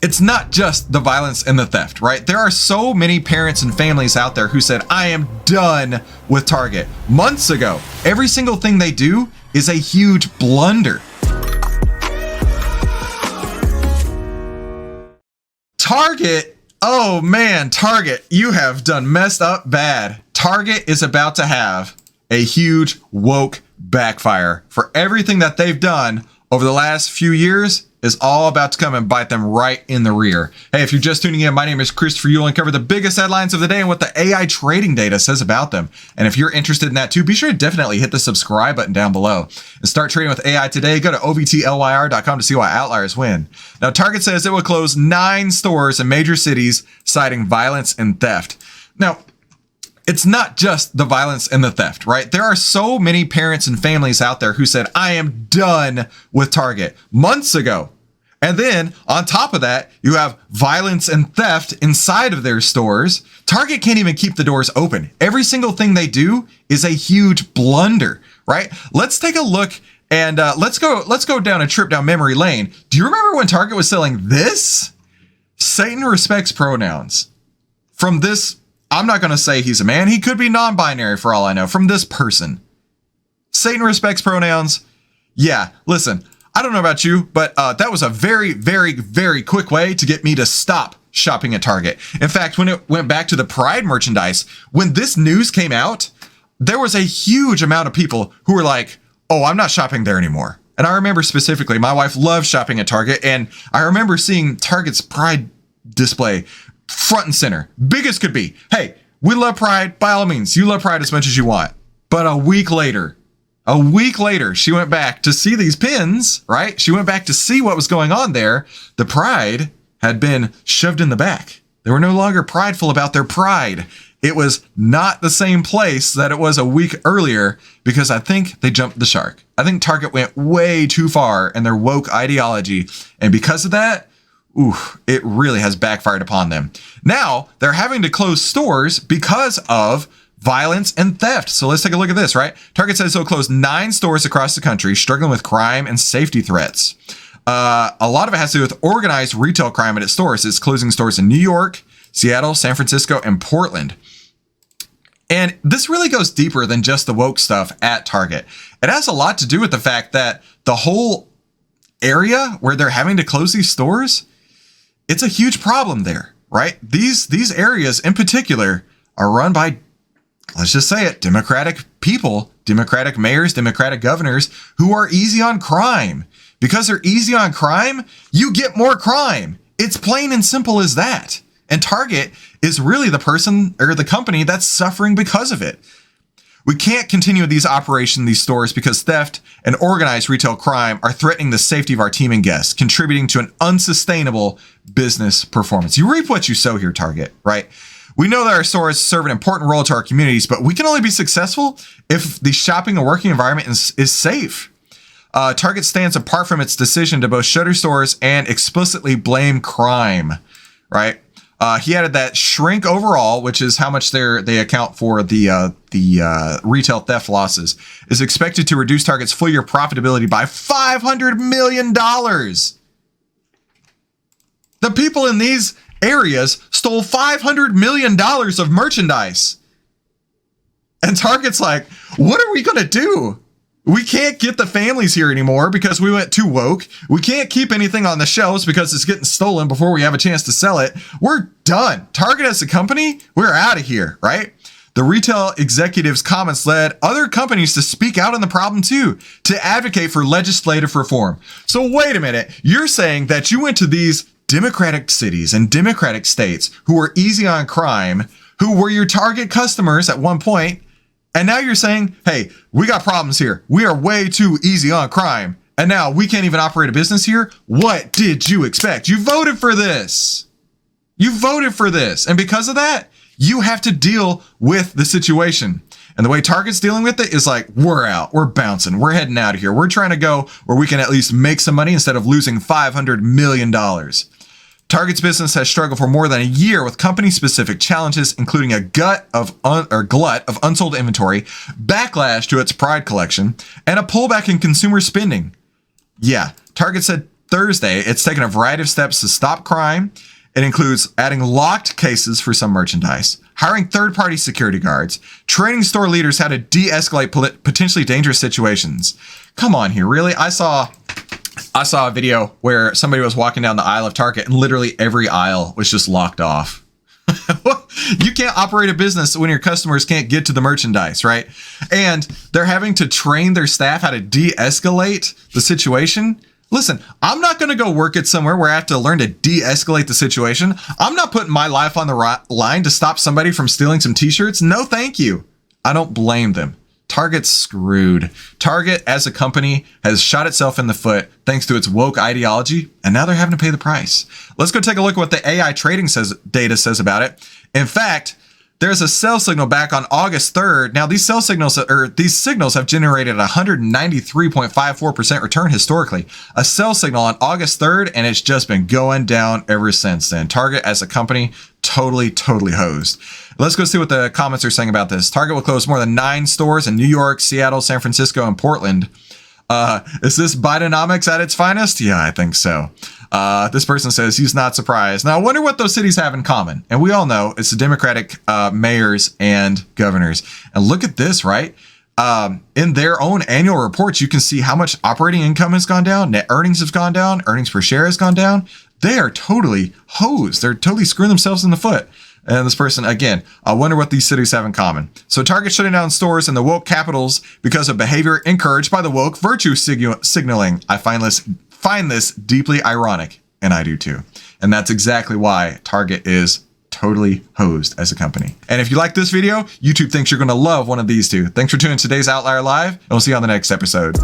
It's not just the violence and the theft, right? There are so many parents and families out there who said, I am done with Target months ago. Every single thing they do is a huge blunder. Target, oh man, Target, you have done messed up bad. Target is about to have a huge woke backfire for everything that they've done over the last few years is all about to come and bite them right in the rear. Hey, if you're just tuning in, my name is Christopher. You'll uncover the biggest headlines of the day and what the AI trading data says about them. And if you're interested in that too, be sure to definitely hit the subscribe button down below and start trading with AI today. Go to ovtlyr.com to see why outliers win. Now, Target says it will close 9 stores in major cities, citing violence and theft. Now, it's not just the violence and the theft, right? There are so many parents and families out there who said, I am done with Target months ago. And then on top of that, you have violence and theft inside of their stores. Target can't even keep the doors open. Every single thing they do is a huge blunder, right? Let's take a look and let's go down a trip down memory lane. Do you remember when Target was selling this? Satan respects pronouns. From this, I'm not going to say he's a man. He could be non-binary for all I know. From this person. Satan respects pronouns. Yeah, listen, I don't know about you, but that was a very, very, very quick way to get me to stop shopping at Target. In fact, when it went back to the Pride merchandise, when this news came out, there was a huge amount of people who were like, oh, I'm not shopping there anymore. And I remember specifically, my wife loves shopping at Target, and I remember seeing Target's Pride display front and center, big as could be. Hey, we love Pride. By all means, you love Pride as much as you want. But a week later, she went back to see these pins, right? She went back to see what was going on there. The Pride had been shoved in the back. They were no longer prideful about their pride. It was not the same place that it was a week earlier because I think they jumped the shark. I think Target went way too far in their woke ideology. And because of that, it really has backfired upon them. Now they're having to close stores because of violence and theft. So let's take a look at this, right? Target says it'll close 9 stores across the country struggling with crime and safety threats. A lot of it has to do with organized retail crime at its stores. It's closing stores in New York, Seattle, San Francisco, and Portland. And this really goes deeper than just the woke stuff at Target. It has a lot to do with the fact that the whole area where they're having to close these stores, it's a huge problem there, right? These areas in particular are run by, let's just say it, Democratic people, Democratic mayors, Democratic governors who are easy on crime. Because they're easy on crime, you get more crime. It's plain and simple as that. And Target is really the person or the company that's suffering because of it. We can't continue these operations, these stores, because theft and organized retail crime are threatening the safety of our team and guests, contributing to an unsustainable business performance. You reap what you sow here, Target, right? We know that our stores serve an important role to our communities, but we can only be successful if the shopping and working environment is safe. Target stands apart from its decision to both shutter stores and explicitly blame crime, right? He added that shrink overall, which is how much they account for the retail theft losses, is expected to reduce Target's full year profitability by $500 million. The people in these areas stole $500 million of merchandise. And Target's like, what are we going to do? We can't get the families here anymore because we went too woke. We can't keep anything on the shelves because it's getting stolen before we have a chance to sell it. We're done. Target as a company, we're out of here, right? The retail executives' comments led other companies to speak out on the problem too, to advocate for legislative reform. So wait a minute, you're saying that you went to these Democratic cities and Democratic states who were easy on crime, who were your target customers at one point, and now you're saying, hey, we got problems here. We are way too easy on crime. And now we can't even operate a business here. What did you expect? You voted for this. You voted for this. And because of that, you have to deal with the situation. And the way Target's dealing with it is like, we're out. We're bouncing. We're heading out of here. We're trying to go where we can at least make some money instead of losing $500 million. Target's business has struggled for more than a year with company-specific challenges, including a glut of unsold inventory, backlash to its Pride collection, and a pullback in consumer spending. Yeah, Target said Thursday, it's taken a variety of steps to stop crime. It includes adding locked cases for some merchandise, hiring third-party security guards, training store leaders how to de-escalate potentially dangerous situations. Come on here, really? I saw a video where somebody was walking down the aisle of Target and literally every aisle was just locked off. You can't operate a business when your customers can't get to the merchandise, right? And they're having to train their staff how to de-escalate the situation. Listen, I'm not going to go work at somewhere where I have to learn to de-escalate the situation. I'm not putting my life on the line to stop somebody from stealing some t-shirts. No, thank you. I don't blame them. Target's screwed. Target as a company has shot itself in the foot thanks to its woke ideology, and now they're having to pay the price. Let's go take a look at what the AI trading data says about it. In fact, there's a sell signal back on August 3rd. Now, these signals have generated a 193.54% return historically. A sell signal on August 3rd, and it's just been going down ever since then. Target as a company, totally hosed. Let's go see what the comments are saying about this. Target will close more than 9 stores in New York, Seattle, San Francisco, and Portland. Is this Bidenomics at its finest? Yeah, I think so. This person says he's not surprised. Now, I wonder what those cities have in common. And we all know it's the Democratic mayors and governors. And look at this, right? In their own annual reports, you can see how much operating income has gone down, net earnings have gone down, earnings per share has gone down. They are totally hosed. They're totally screwing themselves in the foot. And this person, again, I wonder what these cities have in common. So Target shutting down stores in the woke capitals because of behavior encouraged by the woke virtue signaling. I find this deeply ironic, and I do too. And that's exactly why Target is totally hosed as a company. And if you like this video, YouTube thinks you're going to love one of these two. Thanks for tuning in to today's Outlier Live, and we'll see you on the next episode.